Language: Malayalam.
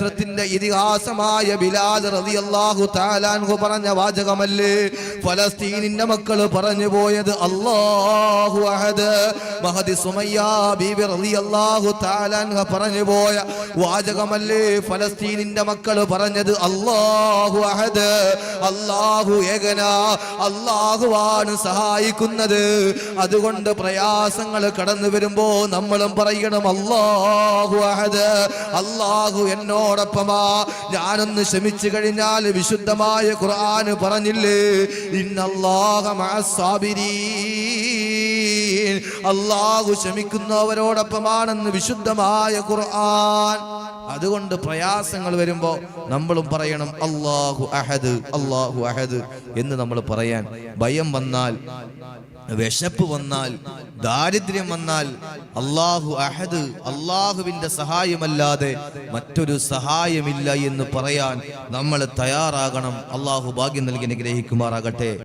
ചരിത്രത്തിന്റെ ഇതിഹാസമായ ബിലാൽ റളിയല്ലാഹു തആല അൻഹു പറഞ്ഞ വാചകമല്ലേ ഫലസ്തീനിന്റെ മക്കൾ പറഞ്ഞു പോയത് അല്ലാഹു അഹദ്. മഹദി സുമയ്യ ബീബി റളിയല്ലാഹു തആല അൻഹ പറഞ്ഞു പോയ വാചകമല്ലേ ഫലസ്തീനിന്റെ മക്കൾ പറഞ്ഞത് അല്ലാഹു അഹദ്. അല്ലാഹു ഏകനാ, അല്ലാഹുവാണ് സഹായിക്കുന്നത്. അതുകൊണ്ട് പ്രയാസങ്ങൾ കടന്നു വരുമ്പോ നമ്മളും പറയണം അല്ലാഹു അഹദ്, അല്ലാഹു എന്നോടൊപ്പമാ. ഞാനൊന്ന് ക്ഷമിച്ചു കഴിഞ്ഞാൽ വിശുദ്ധമായ ഖുർആൻ പറഞ്ഞില്ലേ ഇന്നല്ലാഹ മഅസ്സാബിരീൻ, അല്ലാഹു ക്ഷമിക്കുന്നവരോടൊപ്പമാണെന്ന് വിശുദ്ധമായ ഖുർആൻ. അതുകൊണ്ട് പ്രയാസങ്ങൾ വരുമ്പോ നമ്മളും പറയണം അല്ലാഹു അഹദ്, അല്ലാഹു അഹദ് എന്ന് നമ്മൾ പറയാൻ. ഭയം വന്നാൽ, വിശപ്പ് വന്നാൽ, ദാരിദ്ര്യം വന്നാൽ അല്ലാഹു അഹദ്, അല്ലാഹുവിന്റെ സഹായമല്ലാതെ മറ്റൊരു സഹായമില്ല എന്ന് പറയാൻ നമ്മൾ തയ്യാറാകണം. അല്ലാഹു ഭാഗ്യം നൽകി അനുഗ്രഹിക്കുമാറാകട്ടെ.